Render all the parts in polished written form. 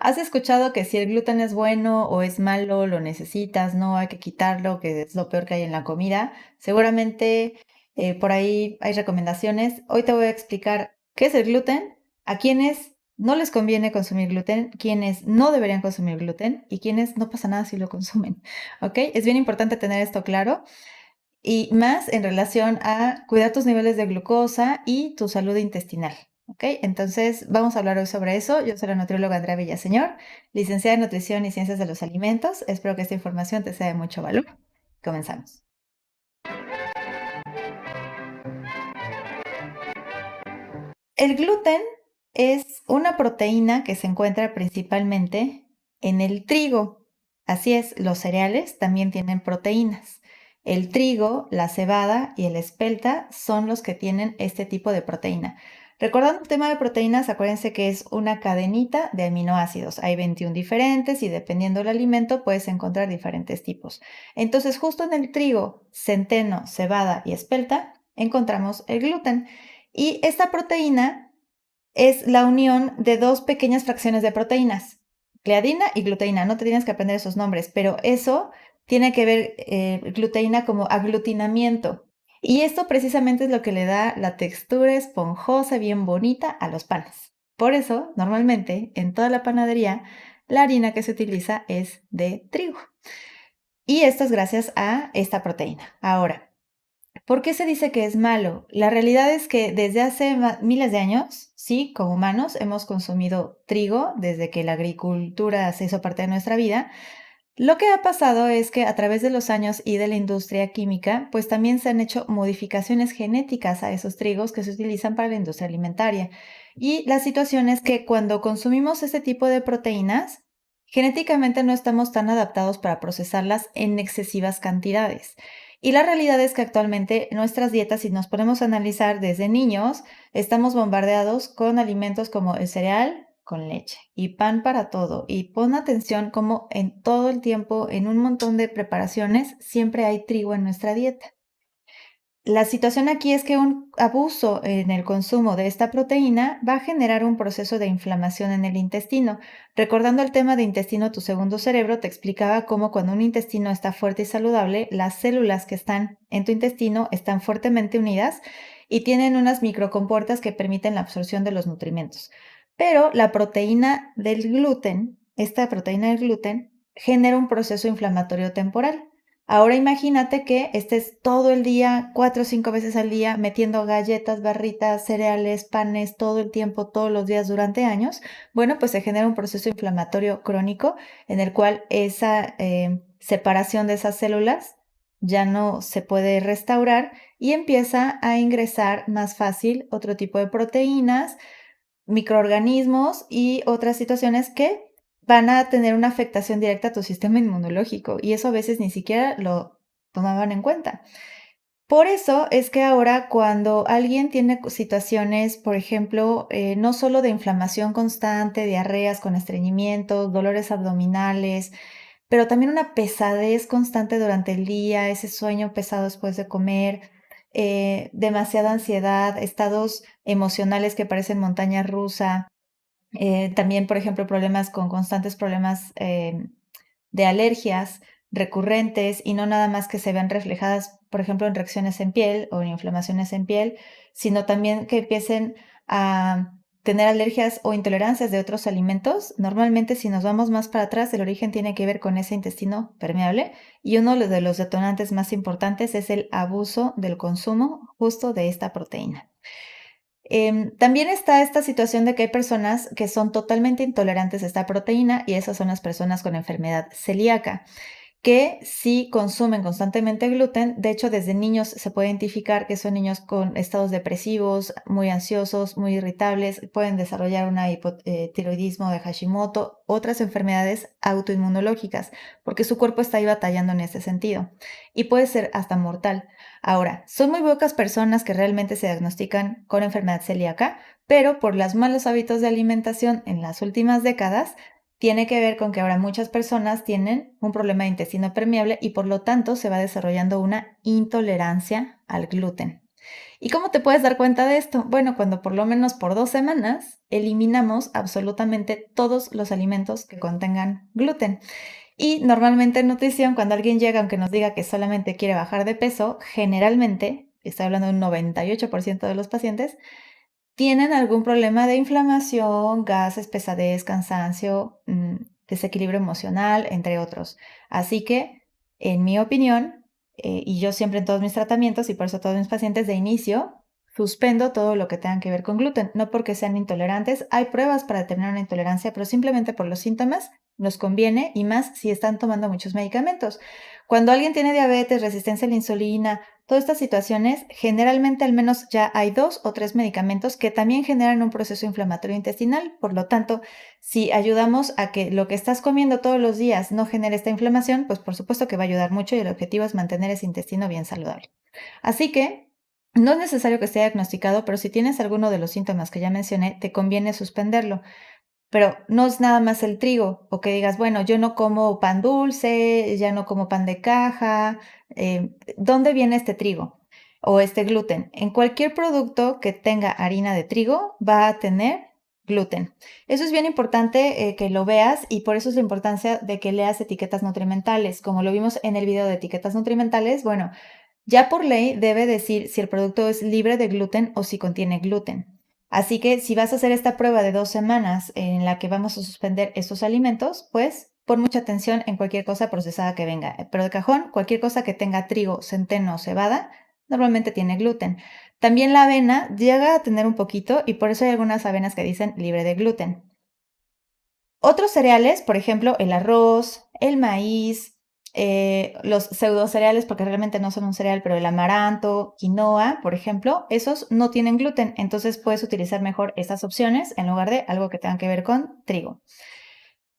¿Has escuchado que si el gluten es bueno o es malo, lo necesitas, no hay que quitarlo, que es lo peor que hay en la comida? Seguramente por ahí hay recomendaciones. Hoy te voy a explicar qué es el gluten, a quienes no les conviene consumir gluten, quienes no deberían consumir gluten y quienes no pasa nada si lo consumen. ¿Ok? Es bien importante tener esto claro y más en relación a cuidar tus niveles de glucosa y tu salud intestinal. ¿Ok? Entonces, vamos a hablar hoy sobre eso. Yo soy la nutrióloga Andrea Villaseñor, licenciada en Nutrición y Ciencias de los Alimentos. Espero que esta información te sea de mucho valor. Comenzamos. El gluten es una proteína que se encuentra principalmente en el trigo. Así es, los cereales también tienen proteínas. El trigo, la cebada y el espelta son los que tienen este tipo de proteína. Recordando el tema de proteínas, acuérdense que es una cadenita de aminoácidos. Hay 21 diferentes y dependiendo del alimento puedes encontrar diferentes tipos. Entonces, justo en el trigo, centeno, cebada y espelta encontramos el gluten. Y esta proteína es la unión de dos pequeñas fracciones de proteínas, gliadina y gluteína. No te tienes que aprender esos nombres, pero eso tiene que ver gluteína como aglutinamiento. Y esto precisamente es lo que le da la textura esponjosa, bien bonita a los panes. Por eso, normalmente, en toda la panadería, la harina que se utiliza es de trigo. Y esto es gracias a esta proteína. Ahora, ¿por qué se dice que es malo? La realidad es que desde hace miles de años, sí, como humanos, hemos consumido trigo desde que la agricultura se hizo parte de nuestra vida. Lo que ha pasado es que a través de los años y de la industria química, pues también se han hecho modificaciones genéticas a esos trigos que se utilizan para la industria alimentaria. Y la situación es que cuando consumimos este tipo de proteínas, genéticamente no estamos tan adaptados para procesarlas en excesivas cantidades. Y la realidad es que actualmente nuestras dietas, si nos ponemos a analizar desde niños, estamos bombardeados con alimentos como el cereal con leche y pan para todo. Y pon atención como en todo el tiempo, en un montón de preparaciones, siempre hay trigo en nuestra dieta. La situación aquí es que un abuso en el consumo de esta proteína va a generar un proceso de inflamación en el intestino. Recordando el tema de intestino, tu segundo cerebro te explicaba cómo cuando un intestino está fuerte y saludable, las células que están en tu intestino están fuertemente unidas y tienen unas microcompuertas que permiten la absorción de los nutrimentos. Pero la proteína del gluten, esta proteína del gluten, genera un proceso inflamatorio temporal. Ahora imagínate que estés todo el día, 4 o 5 veces al día, metiendo galletas, barritas, cereales, panes, todo el tiempo, todos los días durante años. Bueno, pues se genera un proceso inflamatorio crónico en el cual esa separación de esas células ya no se puede restaurar y empieza a ingresar más fácil otro tipo de proteínas, microorganismos y otras situaciones que van a tener una afectación directa a tu sistema inmunológico, y eso a veces ni siquiera lo tomaban en cuenta. Por eso es que ahora cuando alguien tiene situaciones, por ejemplo, no solo de inflamación constante, diarreas con estreñimientos, dolores abdominales, pero también una pesadez constante durante el día, ese sueño pesado después de comer, demasiada ansiedad, estados emocionales que parecen montaña rusa, también, por ejemplo, problemas con constantes problemas de alergias recurrentes y no nada más que se vean reflejadas, por ejemplo, en reacciones en piel o en inflamaciones en piel, sino también que empiecen a tener alergias o intolerancias de otros alimentos. Normalmente, si nos vamos más para atrás, el origen tiene que ver con ese intestino permeable y uno de los detonantes más importantes es el abuso del consumo justo de esta proteína. También está esta situación de que hay personas que son totalmente intolerantes a esta proteína y esas son las personas con enfermedad celíaca que sí consumen constantemente gluten. De hecho, desde niños se puede identificar que son niños con estados depresivos, muy ansiosos, muy irritables, pueden desarrollar una hipotiroidismo de Hashimoto, otras enfermedades autoinmunológicas, porque su cuerpo está ahí batallando en ese sentido y puede ser hasta mortal. Ahora, son muy pocas personas que realmente se diagnostican con enfermedad celíaca, pero por los malos hábitos de alimentación en las últimas décadas, tiene que ver con que ahora muchas personas tienen un problema de intestino permeable y por lo tanto se va desarrollando una intolerancia al gluten. ¿Y cómo te puedes dar cuenta de esto? Bueno, cuando por lo menos por 2 semanas eliminamos absolutamente todos los alimentos que contengan gluten. Y normalmente en nutrición, cuando alguien llega, aunque nos diga que solamente quiere bajar de peso, generalmente, estoy hablando de un 98% de los pacientes, tienen algún problema de inflamación, gases, pesadez, cansancio, desequilibrio emocional, entre otros. Así que, en mi opinión, y yo siempre en todos mis tratamientos y por eso todos mis pacientes de inicio, suspendo todo lo que tenga que ver con gluten, no porque sean intolerantes. Hay pruebas para determinar una intolerancia, pero simplemente por los síntomas nos conviene y más si están tomando muchos medicamentos. Cuando alguien tiene diabetes, resistencia a la insulina, todas estas situaciones, generalmente al menos ya hay 2 o 3 medicamentos que también generan un proceso inflamatorio intestinal. Por lo tanto, si ayudamos a que lo que estás comiendo todos los días no genere esta inflamación, pues por supuesto que va a ayudar mucho y el objetivo es mantener ese intestino bien saludable. Así que no es necesario que esté diagnosticado, pero si tienes alguno de los síntomas que ya mencioné, te conviene suspenderlo. Pero no es nada más el trigo, o que digas, bueno, yo no como pan dulce, ya no como pan de caja. ¿Dónde viene este trigo o este gluten? En cualquier producto que tenga harina de trigo va a tener gluten. Eso es bien importante que lo veas y por eso es la importancia de que leas etiquetas nutrimentales. Como lo vimos en el video de etiquetas nutrimentales, bueno, ya por ley debe decir si el producto es libre de gluten o si contiene gluten. Así que si vas a hacer esta prueba de 2 semanas en la que vamos a suspender estos alimentos, pues pon mucha atención en cualquier cosa procesada que venga. Pero de cajón, cualquier cosa que tenga trigo, centeno o cebada, normalmente tiene gluten. También la avena llega a tener un poquito y por eso hay algunas avenas que dicen libre de gluten. Otros cereales, por ejemplo, el arroz, el maíz, los pseudocereales, porque realmente no son un cereal, pero el amaranto, quinoa, por ejemplo, esos no tienen gluten, entonces puedes utilizar mejor estas opciones en lugar de algo que tenga que ver con trigo.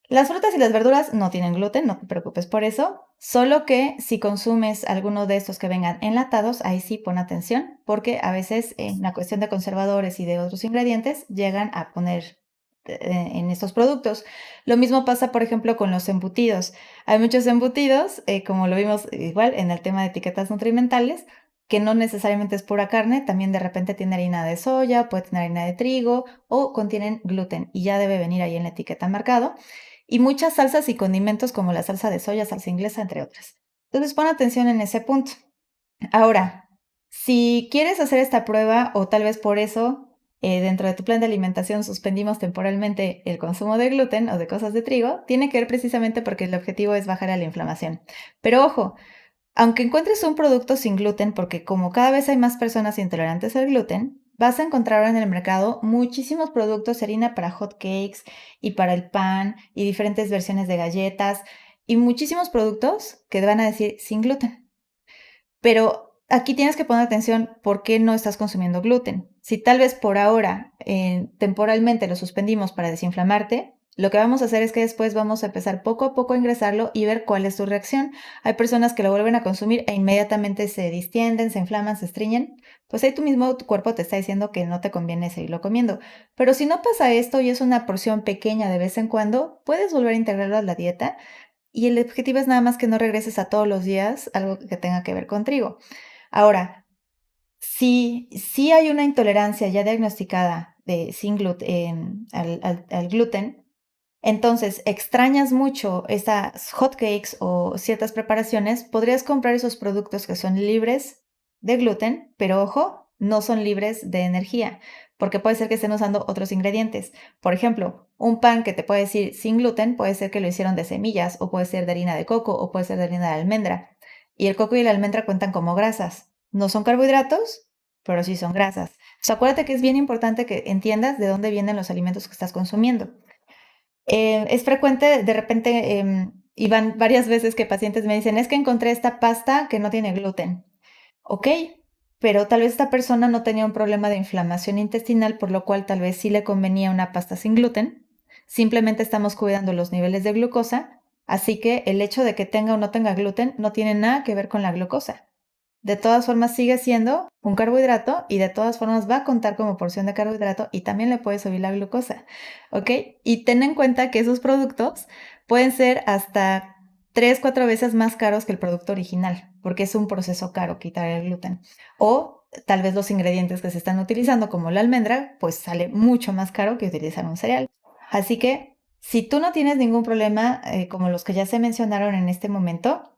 Las frutas y las verduras no tienen gluten, no te preocupes por eso, solo que si consumes alguno de estos que vengan enlatados, ahí sí pon atención, porque a veces en la cuestión de conservadores y de otros ingredientes llegan a poner en estos productos. Lo mismo pasa, por ejemplo, con los embutidos. Hay muchos embutidos, como lo vimos igual en el tema de etiquetas nutrimentales, que no necesariamente es pura carne, también de repente tiene harina de soya, puede tener harina de trigo o contienen gluten y ya debe venir ahí en la etiqueta marcado y muchas salsas y condimentos como la salsa de soya, salsa inglesa, entre otras. Entonces, pon atención en ese punto. Ahora, si quieres hacer esta prueba o tal vez por eso dentro de tu plan de alimentación suspendimos temporalmente el consumo de gluten o de cosas de trigo, tiene que ver precisamente porque el objetivo es bajar a la inflamación. Pero ojo, aunque encuentres un producto sin gluten, porque como cada vez hay más personas intolerantes al gluten, vas a encontrar en el mercado muchísimos productos de harina para hot cakes y para el pan y diferentes versiones de galletas y muchísimos productos que te van a decir sin gluten. Pero aquí tienes que poner atención por qué no estás consumiendo gluten. Si tal vez por ahora temporalmente lo suspendimos para desinflamarte, lo que vamos a hacer es que después vamos a empezar poco a poco a ingresarlo y ver cuál es tu reacción. Hay personas que lo vuelven a consumir e inmediatamente se distienden, se inflaman, se estriñen. Pues ahí tu cuerpo te está diciendo que no te conviene seguirlo comiendo. Pero si no pasa esto y es una porción pequeña de vez en cuando, puedes volver a integrarlo a la dieta y el objetivo es nada más que no regreses a todos los días algo que tenga que ver con trigo. Ahora, si hay una intolerancia ya diagnosticada de sin gluten, al gluten, entonces extrañas mucho esas hotcakes o ciertas preparaciones, podrías comprar esos productos que son libres de gluten, pero ojo, no son libres de energía, porque puede ser que estén usando otros ingredientes. Por ejemplo, un pan que te puede decir sin gluten, puede ser que lo hicieron de semillas, o puede ser de harina de coco, o puede ser de harina de almendra. Y el coco y la almendra cuentan como grasas. No son carbohidratos, pero sí son grasas. O sea, acuérdate que es bien importante que entiendas de dónde vienen los alimentos que estás consumiendo. Es frecuente, de repente, y van varias veces que pacientes me dicen, es que encontré esta pasta que no tiene gluten. Ok, pero tal vez esta persona no tenía un problema de inflamación intestinal, por lo cual tal vez sí le convenía una pasta sin gluten. Simplemente estamos cuidando los niveles de glucosa, así que el hecho de que tenga o no tenga gluten no tiene nada que ver con la glucosa. De todas formas sigue siendo un carbohidrato y de todas formas va a contar como porción de carbohidrato y también le puede subir la glucosa, ¿ok? Y ten en cuenta que esos productos pueden ser hasta 3, 4 veces más caros que el producto original, porque es un proceso caro quitar el gluten. O tal vez los ingredientes que se están utilizando, como la almendra, pues sale mucho más caro que utilizar un cereal. Así que si tú no tienes ningún problema, como los que ya se mencionaron en este momento,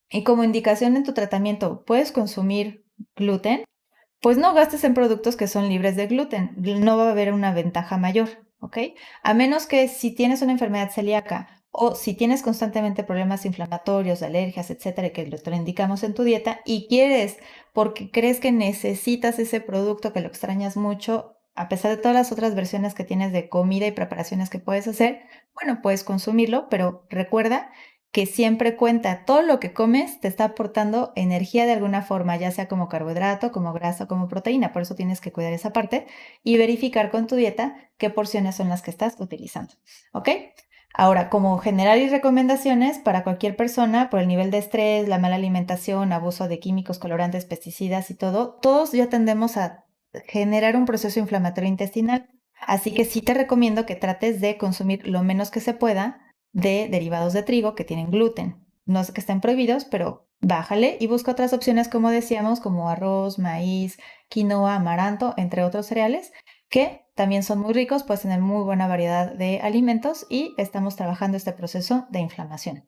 y como indicación en tu tratamiento puedes consumir gluten, pues no gastes en productos que son libres de gluten, no va a haber una ventaja mayor, ¿ok? A menos que si tienes una enfermedad celíaca o si tienes constantemente problemas inflamatorios, alergias, etcétera, que lo indicamos en tu dieta y quieres, porque crees que necesitas ese producto, que lo extrañas mucho, a pesar de todas las otras versiones que tienes de comida y preparaciones que puedes hacer, bueno, puedes consumirlo, pero recuerda que siempre cuenta, todo lo que comes te está aportando energía de alguna forma, ya sea como carbohidrato, como grasa, como proteína, por eso tienes que cuidar esa parte y verificar con tu dieta qué porciones son las que estás utilizando, ¿ok? Ahora, como general y recomendaciones para cualquier persona por el nivel de estrés, la mala alimentación, abuso de químicos, colorantes, pesticidas y todo, todos ya tendemos a generar un proceso inflamatorio intestinal. Así que sí te recomiendo que trates de consumir lo menos que se pueda de derivados de trigo que tienen gluten. No es que estén prohibidos, pero bájale y busca otras opciones, como decíamos, como arroz, maíz, quinoa, amaranto, entre otros cereales, que también son muy ricos, puedes tener muy buena variedad de alimentos y estamos trabajando este proceso de inflamación.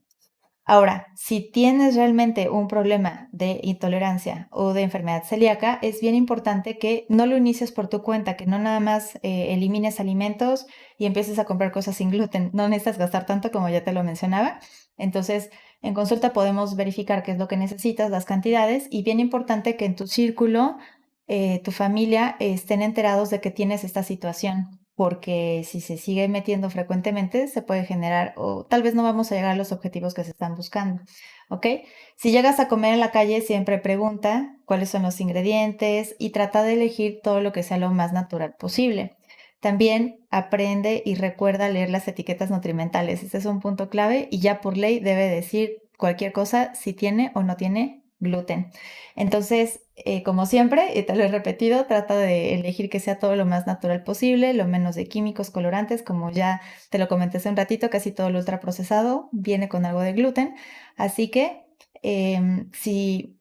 Ahora, si tienes realmente un problema de intolerancia o de enfermedad celíaca, es bien importante que no lo inicies por tu cuenta, que no nada más elimines alimentos y empieces a comprar cosas sin gluten. No necesitas gastar tanto como ya te lo mencionaba. Entonces, en consulta podemos verificar qué es lo que necesitas, las cantidades, y bien importante que en tu círculo, tu familia estén enterados de que tienes esta situación, porque si se sigue metiendo frecuentemente se puede generar o tal vez no vamos a llegar a los objetivos que se están buscando, ¿ok? Si llegas a comer en la calle, siempre pregunta cuáles son los ingredientes y trata de elegir todo lo que sea lo más natural posible. También aprende y recuerda leer las etiquetas nutrimentales. Este es un punto clave y ya por ley debe decir cualquier cosa si tiene o no tiene gluten. Entonces, como siempre, y te lo he repetido, trata de elegir que sea todo lo más natural posible, lo menos de químicos, colorantes, como ya te lo comenté hace un ratito, casi todo lo ultraprocesado viene con algo de gluten. Así que si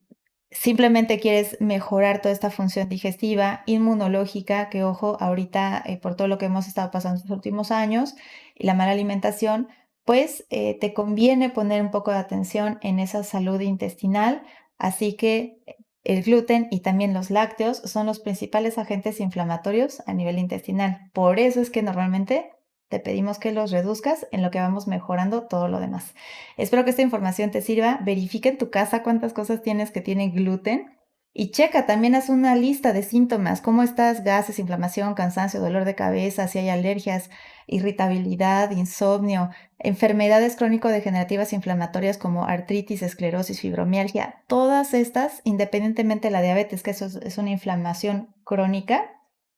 simplemente quieres mejorar toda esta función digestiva, inmunológica, que ojo, ahorita por todo lo que hemos estado pasando en los últimos años y la mala alimentación, pues te conviene poner un poco de atención en esa salud intestinal. Así que el gluten y también los lácteos son los principales agentes inflamatorios a nivel intestinal. Por eso es que normalmente te pedimos que los reduzcas en lo que vamos mejorando todo lo demás. Espero que esta información te sirva. Verifica en tu casa cuántas cosas tienes que tienen gluten y checa, también haz una lista de síntomas, cómo estás, gases, inflamación, cansancio, dolor de cabeza, si hay alergias, irritabilidad, insomnio, enfermedades crónico-degenerativas inflamatorias como artritis, esclerosis, fibromialgia, todas estas, independientemente de la diabetes, que eso es una inflamación crónica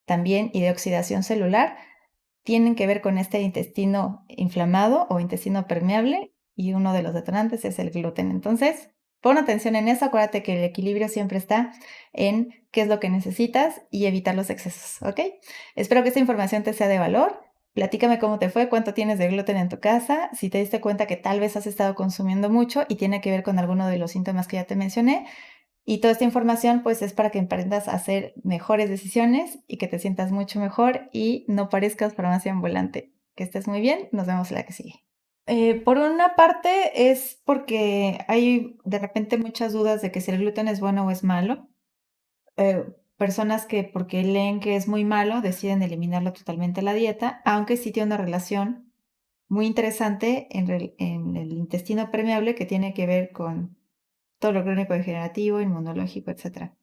también y de oxidación celular, tienen que ver con este intestino inflamado o intestino permeable y uno de los detonantes es el gluten. Entonces, pon atención en eso, acuérdate que el equilibrio siempre está en qué es lo que necesitas y evitar los excesos, ¿ok? Espero que esta información te sea de valor. Platícame cómo te fue, cuánto tienes de gluten en tu casa, si te diste cuenta que tal vez has estado consumiendo mucho y tiene que ver con alguno de los síntomas que ya te mencioné. Y toda esta información pues es para que aprendas a hacer mejores decisiones y que te sientas mucho mejor y no parezcas farmacia ambulante. Que estés muy bien, nos vemos la que sigue. Por una parte es porque hay de repente muchas dudas de que si el gluten es bueno o es malo. Personas que porque leen que es muy malo deciden eliminarlo totalmente de la dieta, aunque sí tiene una relación muy interesante en el intestino permeable que tiene que ver con todo lo crónico degenerativo, inmunológico, etcétera.